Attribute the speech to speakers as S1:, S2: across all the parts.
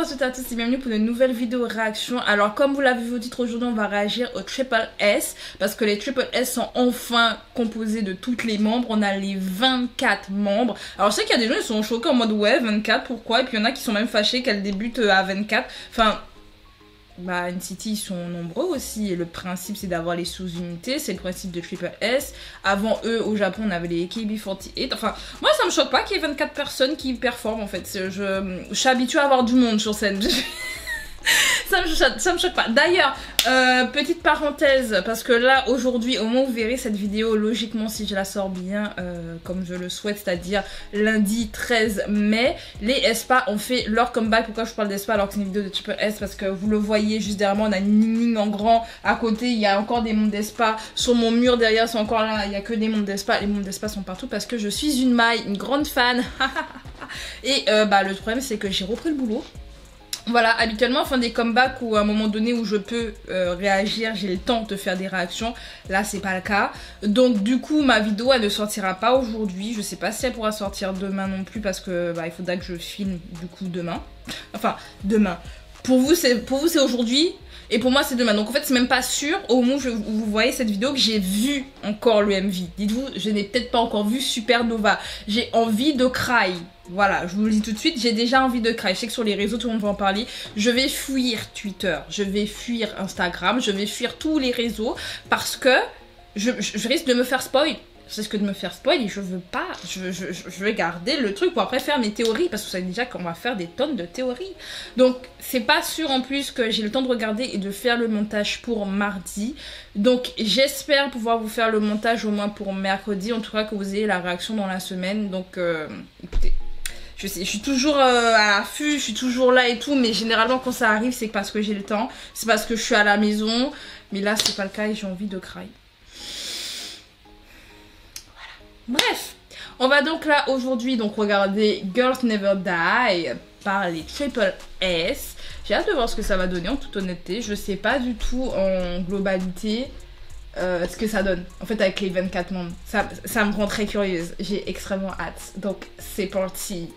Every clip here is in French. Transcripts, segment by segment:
S1: à toutes et à tous et bienvenue pour une nouvelle vidéo réaction. Alors comme vous l'avez vu au titre, aujourd'hui on va réagir au Triple S parce que les Triple S sont enfin composés de toutes les membres. On a les 24 membres. Alors je sais qu'il y a des gens qui sont choqués en mode ouais 24 pourquoi, et puis il y en a qui sont même fâchés qu'elle débute à 24. Enfin bah NCT ils sont nombreux aussi et le principe c'est d'avoir les sous-unités, c'est le principe de Triple S. Avant eux au Japon on avait les KB48. Enfin moi ça me choque pas qu'il y ait 24 personnes qui performent en fait. Je suis habituée à avoir du monde sur scène. Ça me choque pas. D'ailleurs, petite parenthèse, parce que là, aujourd'hui, au moment où vous verrez cette vidéo, logiquement, si je la sors bien, comme je le souhaite, c'est-à-dire lundi 13 mai, les aespa ont fait leur comeback. Pourquoi je parle d'aespa alors que c'est une vidéo de Triple S? Parce que vous le voyez juste derrière moi, on a une ligne en grand. À côté, il y a encore des mondes d'aespa. Sur mon mur derrière, c'est encore là, il n'y a que des mondes d'aespa. Les mondes d'aespa sont partout parce que je suis une maille, une grande fan. Et le problème, c'est que j'ai repris le boulot. Voilà, habituellement, enfin des comebacks ou à un moment donné où je peux réagir, j'ai le temps de faire des réactions. Là, c'est pas le cas. Donc, du coup, ma vidéo, elle ne sortira pas aujourd'hui. Je sais pas si elle pourra sortir demain non plus parce que il faudra que je filme du coup demain. Enfin, demain. Pour vous, c'est aujourd'hui. Et pour moi c'est demain, donc en fait c'est même pas sûr au moment où vous voyez cette vidéo que j'ai vu encore le MV. Dites-vous, je n'ai peut-être pas encore vu Supernova. J'ai envie de cry. Voilà, je vous le dis tout de suite, j'ai déjà envie de cry. Je sais que sur les réseaux tout le monde va en parler. Je vais fuir Twitter, je vais fuir Instagram, je vais fuir tous les réseaux parce que je risque de me faire spoil. C'est ce que de me faire spoil et je veux pas, je veux garder le truc pour après faire mes théories parce que vous savez déjà qu'on va faire des tonnes de théories. Donc c'est pas sûr en plus que j'ai le temps de regarder et de faire le montage pour mardi. Donc j'espère pouvoir vous faire le montage au moins pour mercredi, en tout cas que vous ayez la réaction dans la semaine. Donc écoutez, je sais, je suis toujours à l'affût, je suis toujours là et tout, mais généralement quand ça arrive c'est parce que j'ai le temps, c'est parce que je suis à la maison, mais là c'est pas le cas et j'ai envie de cry. Bref, on va donc là aujourd'hui donc regarder Girls Never Die par les Triple S. J'ai hâte de voir ce que ça va donner en toute honnêteté. Je sais pas du tout en globalité ce que ça donne en fait avec les 24 membres. Ça me rend très curieuse. J'ai extrêmement hâte. Donc c'est parti.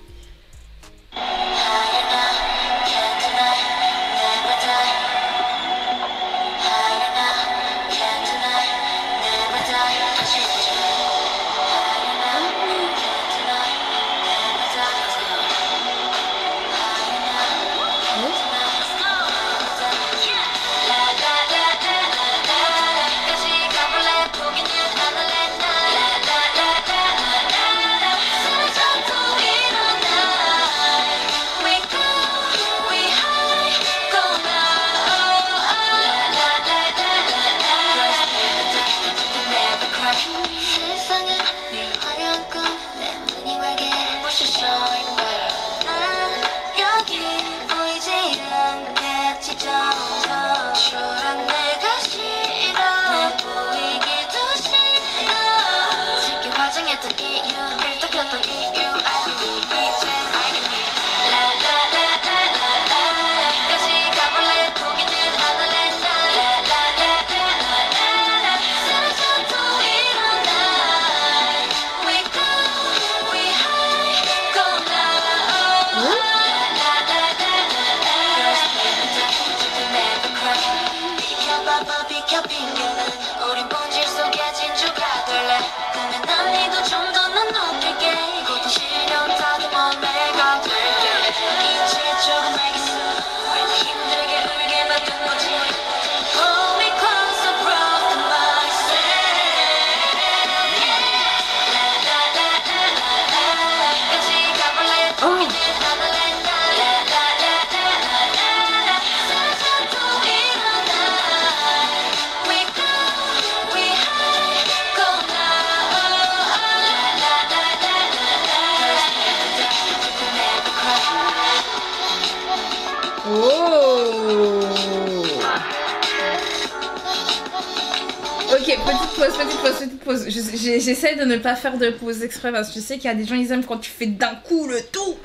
S1: Ok, petite pause. J'essaie de ne pas faire de pause exprès parce que je sais qu'il y a des gens ils aiment quand tu fais d'un coup le tout.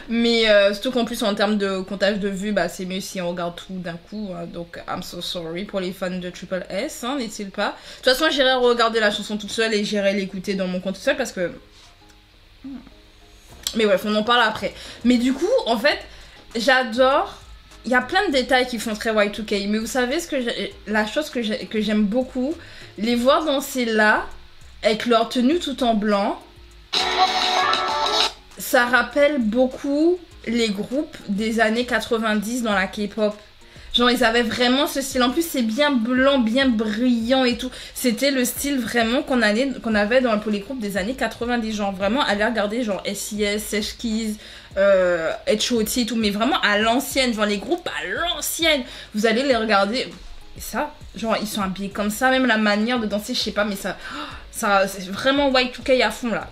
S1: Mais surtout qu'en plus en termes de comptage de vues, c'est mieux si on regarde tout d'un coup. Donc I'm so sorry pour les fans de Triple S, n'est-il pas? De toute façon j'irai regarder la chanson toute seule et j'irai l'écouter dans mon compte tout seul parce que... Mais bref, on en parle après. Mais du coup, en fait... j'adore. Il y a plein de détails qui font très Y2K, mais vous savez la chose que j'aime beaucoup, les voir danser là, avec leur tenue tout en blanc, ça rappelle beaucoup les groupes des années 90 dans la K-pop. Genre ils avaient vraiment ce style, en plus c'est bien blanc, bien brillant et tout. C'était le style vraiment qu'on avait pour les groupes des années 90. Genre vraiment aller regarder genre SES, Sesh Keys, H.O.T et tout, mais vraiment à l'ancienne, genre les groupes à l'ancienne. Vous allez les regarder, et ça, genre ils sont habillés comme ça, même la manière de danser, je sais pas, mais ça c'est vraiment Y2K à fond là.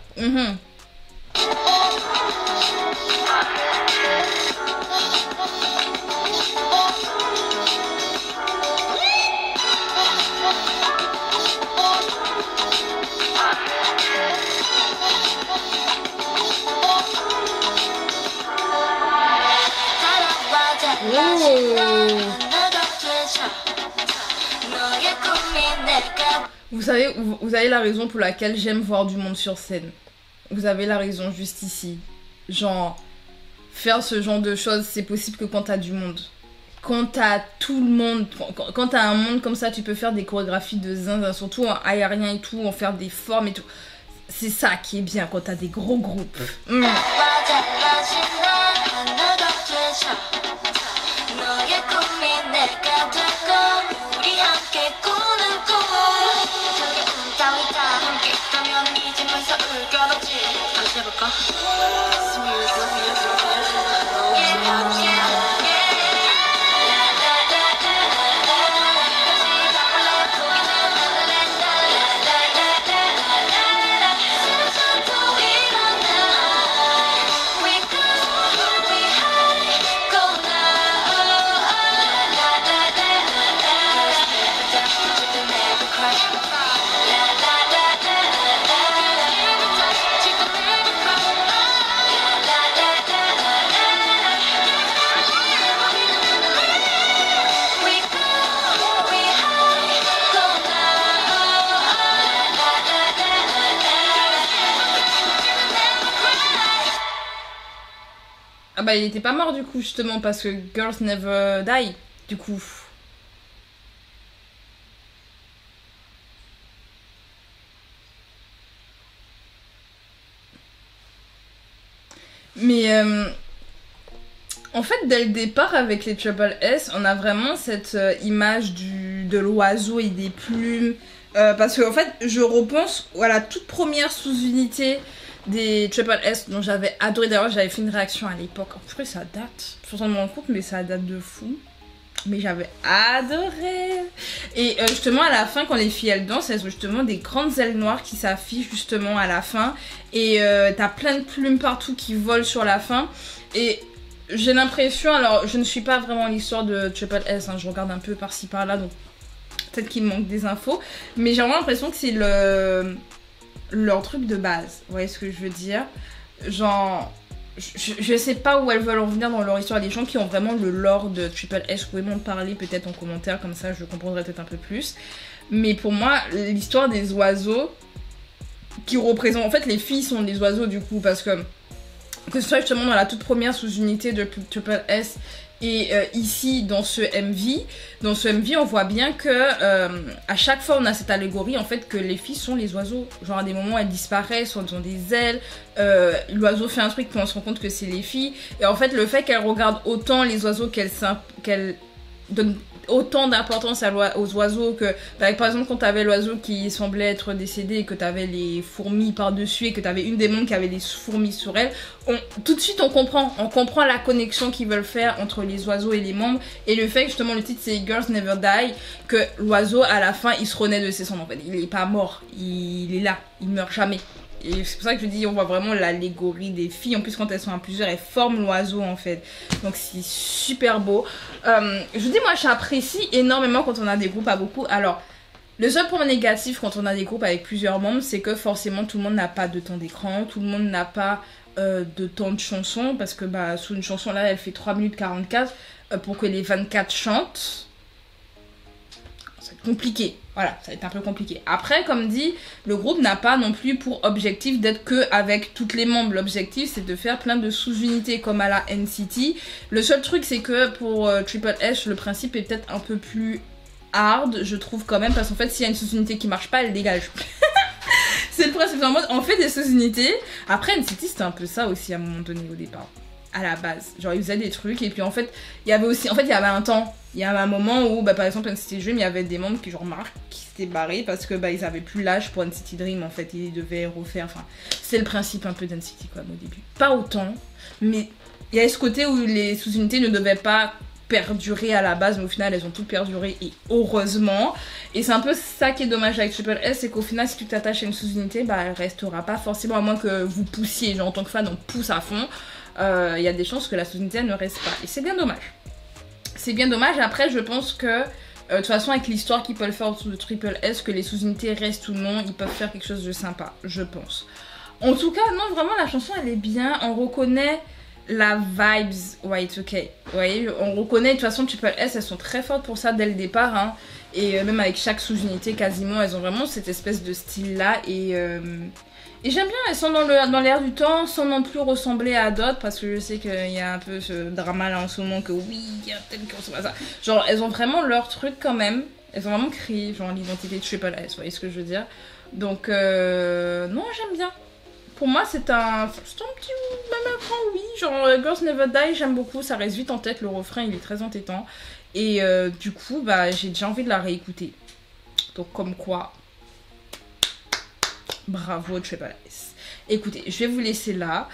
S1: Vous savez, vous avez la raison pour laquelle j'aime voir du monde sur scène. Vous avez la raison juste ici. Genre, faire ce genre de choses, c'est possible que quand t'as du monde. Quand t'as tout le monde, quand t'as un monde comme ça, tu peux faire des chorégraphies de zinzin, surtout en aérien et tout, en faire des formes et tout. C'est ça qui est bien quand t'as des gros groupes. Ah bah il était pas mort du coup justement parce que Girls Never Die du coup. Mais en fait dès le départ avec les Triple S on a vraiment cette image de l'oiseau et des plumes parce que en fait je repense à la toute première sous-unité des Triple S dont j'avais adoré. D'ailleurs j'avais fait une réaction à l'époque. En plus ça date, je suis en train de me rendre compte mais ça date de fou. Mais j'avais adoré. Et justement à la fin quand les filles elles dansent, elles ont justement des grandes ailes noires qui s'affichent justement à la fin. Et t'as plein de plumes partout qui volent sur la fin. Et j'ai l'impression, alors je ne suis pas vraiment l'histoire de Triple S, hein, je regarde un peu par-ci par-là donc peut-être qu'il me manque des infos. Mais j'ai vraiment l'impression que c'est leur truc de base, vous voyez ce que je veux dire? Genre, je sais pas où elles veulent en venir dans leur histoire. Les gens qui ont vraiment le lore de Triple S, vous pouvez m'en parler peut-être en commentaire, comme ça je comprendrai peut-être un peu plus. Mais pour moi, l'histoire des oiseaux qui représentent... En fait, les filles sont des oiseaux du coup, parce que ce soit justement dans la toute première sous-unité de Triple S et ici dans ce MV on voit bien que à chaque fois on a cette allégorie en fait que les filles sont les oiseaux. Genre à des moments elles disparaissent, elles ont des ailes, l'oiseau fait un truc puis on se rend compte que c'est les filles. Et en fait le fait qu'elles regardent autant les oiseaux, qu'elles donnent autant d'importance aux oiseaux que par exemple quand t'avais l'oiseau qui semblait être décédé et que t'avais les fourmis par dessus et que t'avais une des membres qui avait des fourmis sur elle, tout de suite on comprend la connexion qu'ils veulent faire entre les oiseaux et les membres. Et le fait que justement le titre c'est Girls Never Die, que l'oiseau à la fin il se renaît de ses cendres en fait, il est pas mort, il est là, il meurt jamais. Et c'est pour ça que je dis, on voit vraiment l'allégorie des filles. En plus, quand elles sont à plusieurs, elles forment l'oiseau en fait. Donc c'est super beau. Je vous dis, moi j'apprécie énormément quand on a des groupes à beaucoup. Alors, le seul point négatif quand on a des groupes avec plusieurs membres, c'est que forcément tout le monde n'a pas de temps d'écran. Tout le monde n'a pas de temps de chanson. Parce que bah, sous une chanson là, elle fait 3 minutes 44 pour que les 24 chantent. ça va être compliqué. Voilà, ça va être un peu compliqué. Après, comme dit, le groupe n'a pas non plus pour objectif d'être que avec toutes les membres. L'objectif, c'est de faire plein de sous-unités comme à la NCT. Le seul truc, c'est que pour Triple S, le principe est peut-être un peu plus hard, je trouve quand même, parce qu'en fait, s'il y a une sous-unité qui marche pas, elle dégage. C'est le principe, en mode, on fait des sous-unités. Après, NCT, c'était un peu ça aussi à un moment donné au départ. À la base, genre ils faisaient des trucs et puis en fait il y avait aussi, il y avait un temps, il y avait un moment où bah, par exemple NCT Dream, il y avait des membres qui genre Marc qui s'étaient barrés parce que bah ils avaient plus l'âge pour NCT Dream en fait, ils devaient refaire, enfin c'est le principe un peu d'NCT quoi au début, pas autant, mais il y avait ce côté où les sous-unités ne devaient pas perdurer à la base, mais au final elles ont toutes perduré et heureusement. Et c'est un peu ça qui est dommage avec Triple S, c'est qu'au final si tu t'attaches à une sous-unité, bah elle restera pas forcément, à moins que vous poussiez, genre en tant que fan on pousse à fond. Il y a des chances que la sous-unité ne reste pas. Et c'est bien dommage. C'est bien dommage. Après, je pense que, de toute façon, avec l'histoire qu'ils peuvent faire autour de Triple S, que les sous-unités restent ou non, ils peuvent faire quelque chose de sympa, je pense. En tout cas, non, vraiment, la chanson, elle est bien. On reconnaît la vibes Y2K. Vous voyez, on reconnaît, de toute façon, Triple S, elles sont très fortes pour ça dès le départ. Hein. Et même avec chaque sous-unité, quasiment, elles ont vraiment cette espèce de style-là. Et j'aime bien, elles sont dans l'air du temps sans non plus ressembler à d'autres parce que je sais qu'il y a un peu ce drama là en ce moment que oui, il y a tel qui ressemble à ça. Genre, elles ont vraiment leur truc quand même. Elles ont vraiment créé genre l'identité de Triple S, vous voyez ce que je veux dire. Donc, non, j'aime bien. Pour moi, c'est un petit même un grand oui. Genre, Girls Never Die, j'aime beaucoup, ça reste vite en tête. Le refrain, il est très entêtant. Et du coup, bah, j'ai déjà envie de la réécouter. Donc, comme quoi... Bravo Triple S. Écoutez, je vais vous laisser là.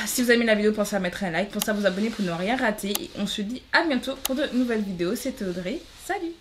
S1: Si vous avez aimé la vidéo, pensez à mettre un like, pensez à vous abonner pour ne rien rater. Et on se dit à bientôt pour de nouvelles vidéos. C'était Audrey. Salut!